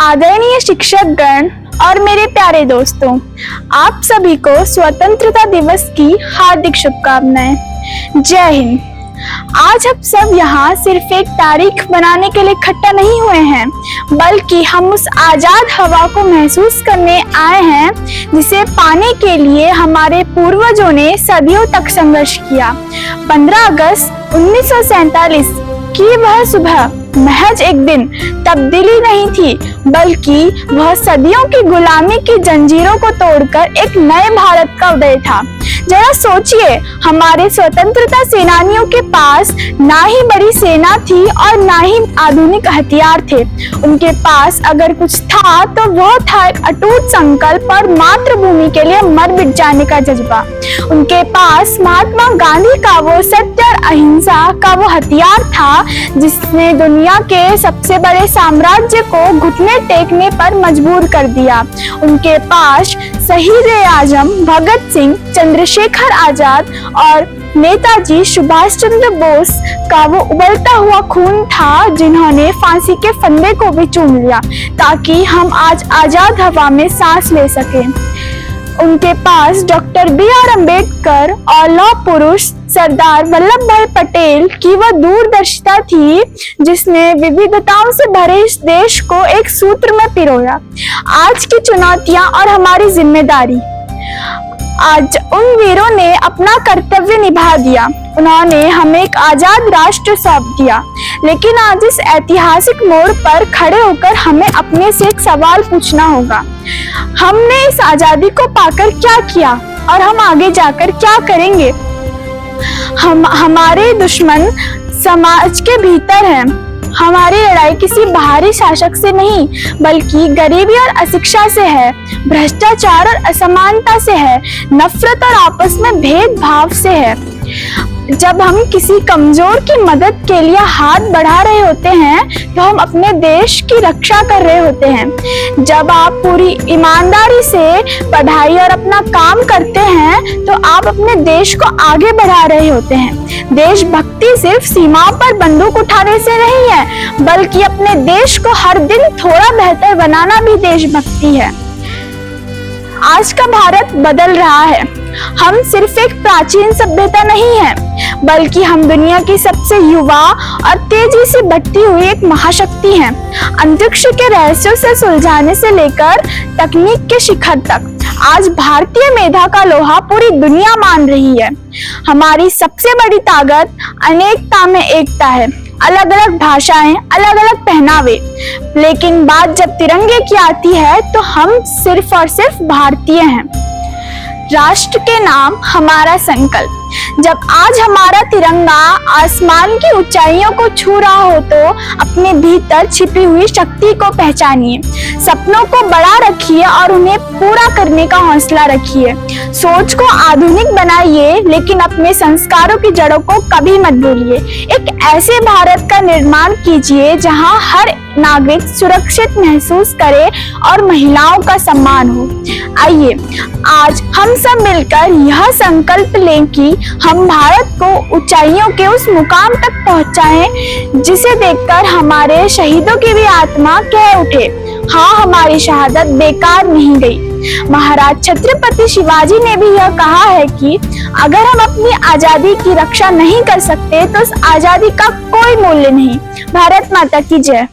आदरणीय शिक्षक गण और मेरे प्यारे दोस्तों, आप सभी को स्वतंत्रता दिवस की हार्दिक शुभकामनाएं। जय हिंद। आज हम सब यहाँ सिर्फ एक तारीख बनाने के लिए इकट्ठा नहीं हुए हैं, बल्कि हम उस आजाद हवा को महसूस करने आए हैं जिसे पाने के लिए हमारे पूर्वजों ने सदियों तक संघर्ष किया। 15 अगस्त 1947 की वह सुबह महज एक दिन तब्दीली नहीं थी, बल्कि वह सदियों की गुलामी की जंजीरों को तोड़कर एक नए भारत का उदय था। जरा सोचिए, हमारे स्वतंत्रता सेनानियों के पास ना ही बड़ी सेना थी और ना ही आधुनिक हथियार थे। उनके पास अगर कुछ था तो वह था एक अटूट संकल्प और मातृभूमि के लिए मर मिट जाने का जज्बा। उनके पास महात्मा गांधी का वो सत्य और अहिंसा का वो हथियार था जिसने दुनिया के सबसे बड़े साम्राज्य को घुटने टेकने पर मजबूर कर दिया। उनके पास शहीद आजम भगत सिंह, चंद्रशेखर आजाद और नेताजी सुभाष चंद्र बोस का वो उबलता हुआ खून था जिन्होंने फांसी के फंदे को भी चूम लिया ताकि हम आज आजाद हवा में सांस ले सकें। उनके पास डॉक्टर B.R. अम्बेडकर और लौह पुरुष सरदार वल्लभ भाई पटेल की वह दूरदर्शिता थी जिसने विविधताओं से भरे इस देश को एक सूत्र में पिरोया। आज की चुनौतियां और हमारी जिम्मेदारी। आज उन वीरों ने अपना कर्तव्य निभा दिया, उन्होंने हमें एक आजाद राष्ट्र सौंप दिया। लेकिन आज इस ऐतिहासिक मोड़ पर खड़े होकर हमें अपने से एक सवाल पूछना होगा, हमने इस आजादी को पाकर क्या किया और हम आगे जाकर क्या करेंगे। हमारे दुश्मन समाज के भीतर हैं। हमारी लड़ाई किसी बाहरी शासक से नहीं, बल्कि गरीबी और अशिक्षा से है, भ्रष्टाचार और असमानता से है, नफरत और आपस में भेदभाव से है। जब हम किसी कमजोर की मदद के लिए हाथ बढ़ा रहे होते हैं तो हम अपने देश की रक्षा कर रहे होते हैं। जब आप पूरी ईमानदारी से पढ़ाई और अपना काम करते हैं तो आप अपने देश को आगे बढ़ा रहे होते हैं। देशभक्ति सिर्फ सीमाओं पर बंदूक उठाने से नहीं है, बल्कि अपने देश को हर दिन थोड़ा बेहतर बनाना भी देशभक्ति है। आज का भारत बदल रहा है। हम सिर्फ एक प्राचीन सभ्यता नहीं है, बल्कि हम दुनिया की सबसे युवा और तेजी से बढ़ती हुई एक महाशक्ति हैं। अंतरिक्ष के रहस्यों से सुलझाने से लेकर तकनीक के शिखर तक आज भारतीय मेधा का लोहा पूरी दुनिया मान रही है। हमारी सबसे बड़ी ताकत अनेकता में एकता है। अलग अलग भाषाएं, अलग अलग पहनावे, लेकिन बात जब तिरंगे की आती है तो हम सिर्फ और सिर्फ भारतीय हैं। राष्ट्र के नाम हमारा संकल्प। जब आज हमारा तिरंगा आसमान की ऊंचाइयों को छू रहा हो तो अपने भीतर छिपी हुई शक्ति को पहचानिए। सपनों को बड़ा रखिए और उन्हें पूरा करने का हौसला रखिए। सोच को आधुनिक बनाइए, लेकिन अपने संस्कारों की जड़ों को कभी मत भूलिए। एक ऐसे भारत का निर्माण कीजिए जहां हर नागरिक सुरक्षित महसूस करे और महिलाओं का सम्मान हो। आइए आज हम सब मिलकर यह संकल्प लें कि हम भारत को ऊंचाइयों के उस मुकाम तक पहुंचाएं जिसे देखकर हमारे शहीदों की भी आत्मा कह उठे, हाँ, हमारी शहादत बेकार नहीं गई। महाराज छत्रपति शिवाजी ने भी यह कहा है कि अगर हम अपनी आजादी की रक्षा नहीं कर सकते तो उस आजादी का कोई मूल्य नहीं। भारत माता की जय।